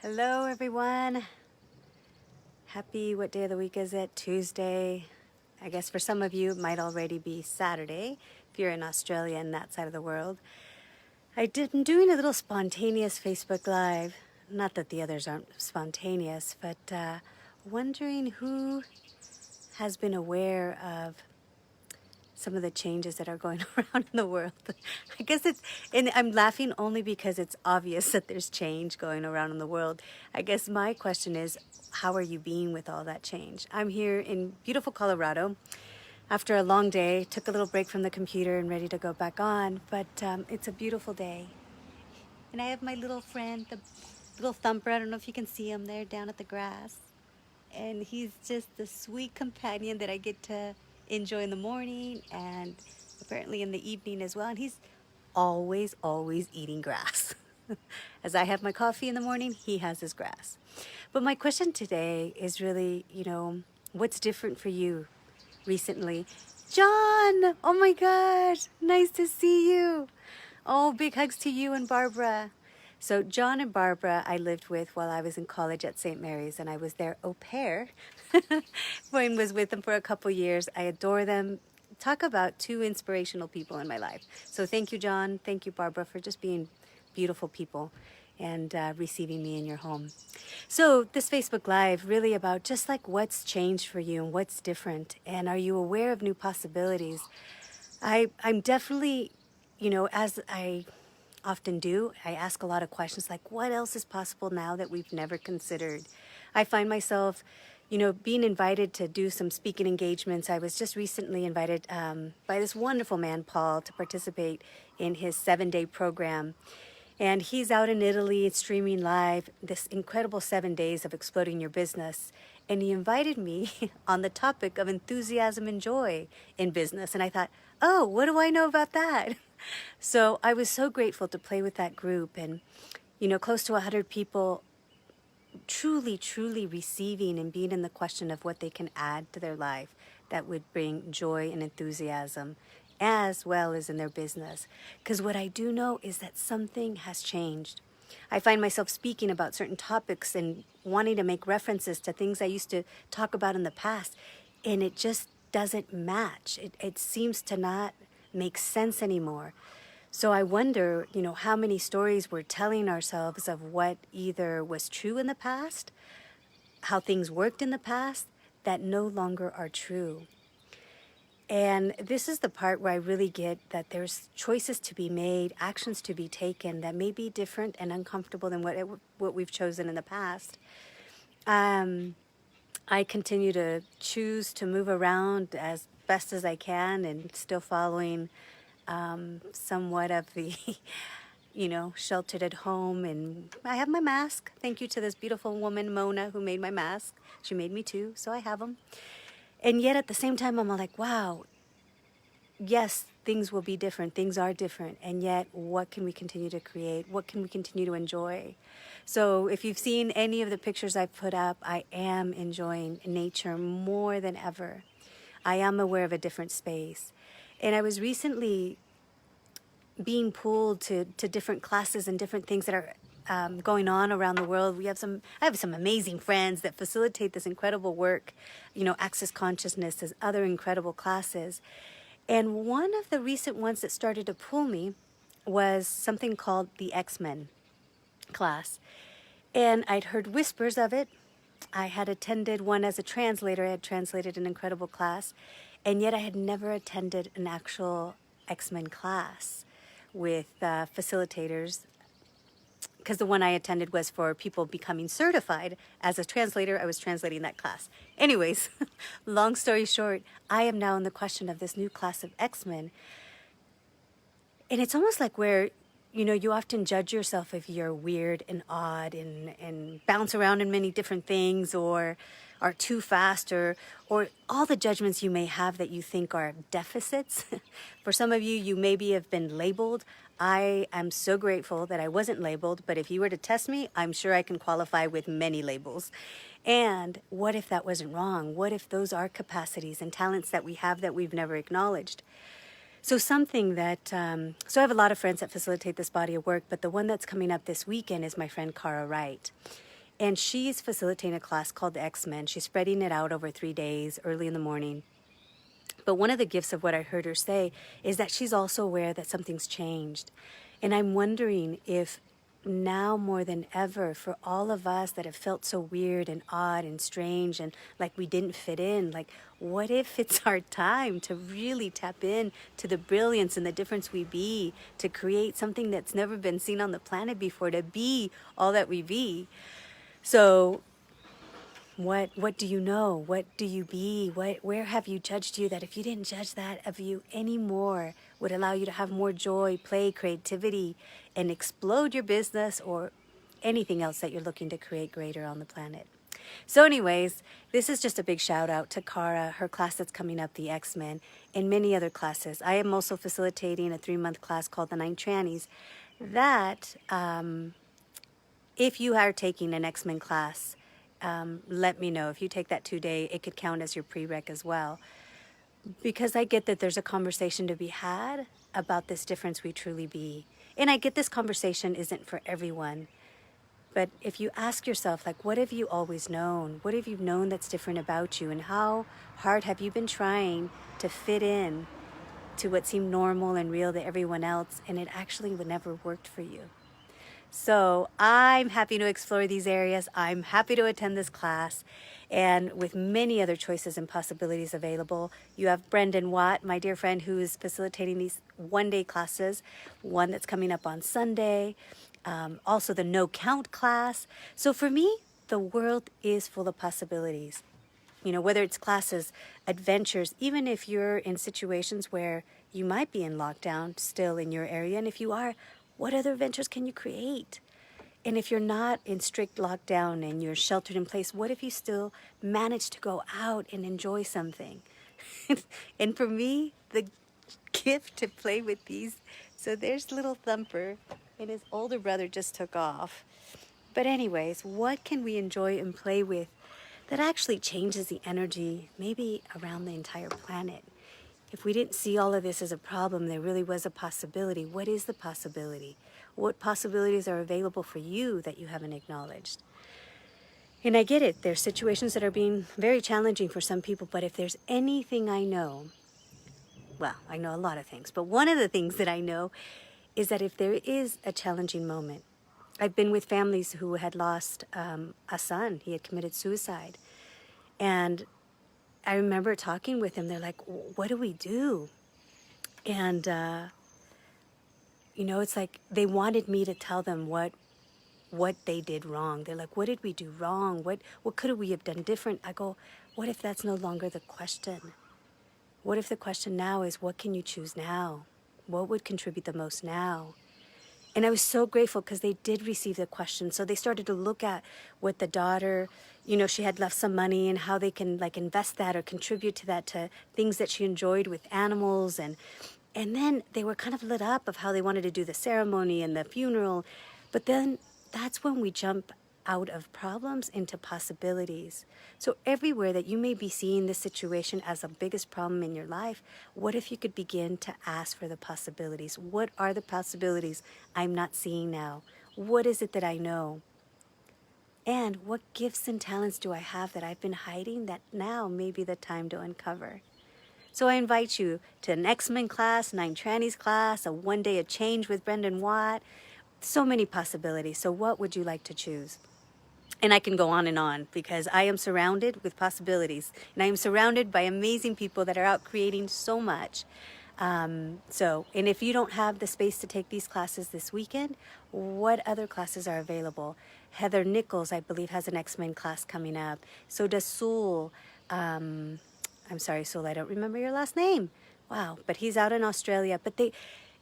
Hello everyone. Happy, what day of the week is it? Tuesday. I guess for some of you it might already be Saturday if you're in Australia and that side of the world. I'm doing a little spontaneous Facebook Live. Not that the others aren't spontaneous, but wondering who has been aware of some of the changes that are going around in the world. I guess and I'm laughing only because it's obvious that there's change going around in the world. I guess my question is, how are you being with all that change? I'm here in beautiful Colorado after a long day, took a little break from the computer and ready to go back on, but it's a beautiful day. And I have my little friend, the little thumper. I don't know if you can see him there down at the grass. And he's just the sweet companion that I get to enjoy in the morning and apparently in the evening as well. And he's always eating grass. As I have my coffee in the morning, he has his grass. But my question today is really, what's different for you recently? John, oh my gosh, nice to see you. Oh, big hugs to you and Barbara. So John and Barbara I lived with while I was in college at St. Mary's, and I was their au pair. When was with them for a couple years. I adore them. Talk about two inspirational people in my life. So thank you, John. Thank you, Barbara, for just being beautiful people and receiving me in your home. So this Facebook Live really about just like what's changed for you and what's different, and are you aware of new possibilities? I'm definitely, as I often do, I ask a lot of questions like, what else is possible now that we've never considered? I find myself, being invited to do some speaking engagements. I was just recently invited by this wonderful man, Paul, to participate in his 7-day program. And he's out in Italy streaming live this incredible 7 days of exploding your business. And he invited me on the topic of enthusiasm and joy in business. And I thought, oh, what do I know about that? So I was so grateful to play with that group and, close to 100 people truly receiving and being in the question of what they can add to their life that would bring joy and enthusiasm as well as in their business. Because what I do know is that something has changed. I find myself speaking about certain topics and wanting to make references to things I used to talk about in the past, and it just doesn't match. It seems to not make sense anymore. So I wonder, how many stories we're telling ourselves of what either was true in the past, how things worked in the past, that no longer are true. And this is the part where I really get that there's choices to be made, actions to be taken that may be different and uncomfortable than what we've chosen in the past. I continue to choose to move around as best as I can and still following somewhat of the, sheltered at home. And I have my mask. Thank you to this beautiful woman, Mona, who made my mask. She made me too, so I have them. And yet at the same time, I'm like, wow, yes, things will be different. Things are different. And yet, what can we continue to create? What can we continue to enjoy? So if you've seen any of the pictures I've put up, I am enjoying nature more than ever. I am aware of a different space. And I was recently being pulled to different classes and different things that are going on around the world. I have some amazing friends that facilitate this incredible work, Access Consciousness, there's other incredible classes. And one of the recent ones that started to pull me was something called the X-Men class. And I'd heard whispers of it. I had attended one as a translator. I had translated an incredible class. And yet I had never attended an actual X-Men class with facilitators, because the one I attended was for people becoming certified as a translator. I was translating that class. Anyways, long story short, I am now in the question of this new class of X-Men. And it's almost like where, you often judge yourself if you're weird and odd and bounce around in many different things or are too fast or all the judgments you may have that you think are deficits. For some of you, you maybe have been labeled. I am so grateful that I wasn't labeled, but if you were to test me, I'm sure I can qualify with many labels. And what if that wasn't wrong? What if those are capacities and talents that we have that we've never acknowledged? So something that, so I have a lot of friends that facilitate this body of work, but the one that's coming up this weekend is my friend Cara Wright. And she's facilitating a class called the X-Men. She's spreading it out over 3 days, early in the morning. But one of the gifts of what I heard her say is that she's also aware that something's changed. And I'm wondering if now more than ever, for all of us that have felt so weird and odd and strange and like we didn't fit in, like what if it's our time to really tap in to the brilliance and the difference we be, to create something that's never been seen on the planet before, to be all that we be. So what do you know? What do you be? Where have you judged you that if you didn't judge that of you anymore would allow you to have more joy, play, creativity, and explode your business or anything else that you're looking to create greater on the planet? So anyways, this is just a big shout out to Cara, her class that's coming up, the X-Men, and many other classes. I am also facilitating a 3-month class called the 9 Trannies that if you are taking an X-Men class, let me know. If you take that 2-day, it could count as your prereq as well. Because I get that there's a conversation to be had about this difference we truly be. And I get this conversation isn't for everyone. But if you ask yourself, like, what have you always known? What have you known that's different about you? And how hard have you been trying to fit in to what seemed normal and real to everyone else, and it actually would never worked for you? So I'm happy to explore these areas. I'm happy to attend this class. And with many other choices and possibilities available, you have Brendan Watt, my dear friend, who is facilitating these 1-day classes, one that's coming up on Sunday, also the No Count class. So for me, the world is full of possibilities. You know, whether it's classes, adventures, even if you're in situations where you might be in lockdown still in your area, and if you are, what other adventures can you create? And if you're not in strict lockdown and you're sheltered in place, what if you still manage to go out and enjoy something? And for me, the gift to play with these. So there's little Thumper, and his older brother just took off. But anyways, what can we enjoy and play with that actually changes the energy, maybe around the entire planet? If we didn't see all of this as a problem, there really was a possibility. What is the possibility? What possibilities are available for you that you haven't acknowledged? And I get it. There's situations that are being very challenging for some people, but if there's anything I know, well, I know a lot of things, but one of the things that I know is that if there is a challenging moment, I've been with families who had lost a son. He had committed suicide. And I remember talking with them. They're like, what do we do? And, you know, it's like they wanted me to tell them what they did wrong. They're like, what did we do wrong? What could we have done different? I go, what if that's no longer the question? What if the question now is, what can you choose now? What would contribute the most now? And I was so grateful because they did receive the question. So they started to look at what the daughter, you know, she had left some money and how they can like invest that or contribute to that, to things that she enjoyed with animals. And then they were kind of lit up of how they wanted to do the ceremony and the funeral. But then that's when we jump out of problems into possibilities. So everywhere that you may be seeing this situation as the biggest problem in your life, what if you could begin to ask for the possibilities? What are the possibilities I'm not seeing now? What is it that I know? And what gifts and talents do I have that I've been hiding that now may be the time to uncover? So I invite you to an X-Men class, 9 Trannies class, a 1-day of change with Brendan Watt. So many possibilities. So what would you like to choose? And I can go on because I am surrounded with possibilities. And I am surrounded by amazing people that are out creating so much. And if you don't have the space to take these classes this weekend, what other classes are available? Heather Nichols, I believe, has an X-Men class coming up. So does Sewell. I'm sorry, Sewell, I don't remember your last name. Wow, but he's out in Australia. But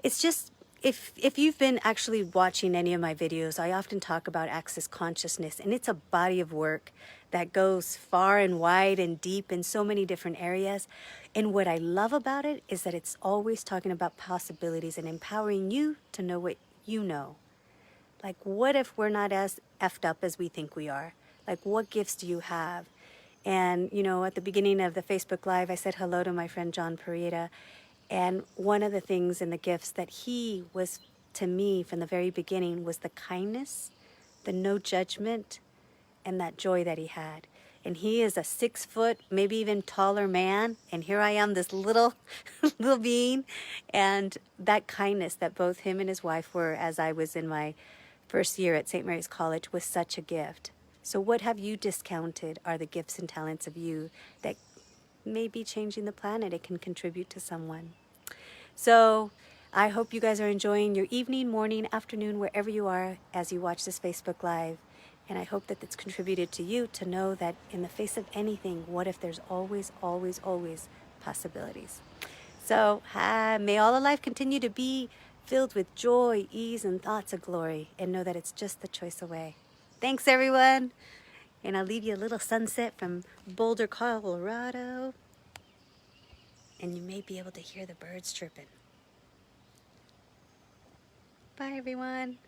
it's just... If you've been actually watching any of my videos, I often talk about Access Consciousness, and it's a body of work that goes far and wide and deep in so many different areas. And what I love about it is that it's always talking about possibilities and empowering you to know what you know. Like, what if we're not as effed up as we think we are? Like, what gifts do you have? And, you know, at the beginning of the Facebook Live, I said hello to my friend John Parita. And one of the things in the gifts that he was to me from the very beginning was the kindness, the no judgment, and that joy that he had. And he is a 6 foot, maybe even taller man. And here I am, this little, little being. And that kindness that both him and his wife were as I was in my first year at St. Mary's College was such a gift. So what have you discounted are the gifts and talents of you that may be changing the planet. It can contribute to someone. So I hope you guys are enjoying your evening, morning, afternoon, wherever you are as you watch this Facebook Live. And I hope that it's contributed to you to know that in the face of anything, what if there's always, always, always possibilities. So may all of life continue to be filled with joy, ease, and thoughts of glory. And know that it's just the choice away. Thanks, everyone. And I'll leave you a little sunset from Boulder, Colorado. And you may be able to hear the birds chirping. Bye, everyone.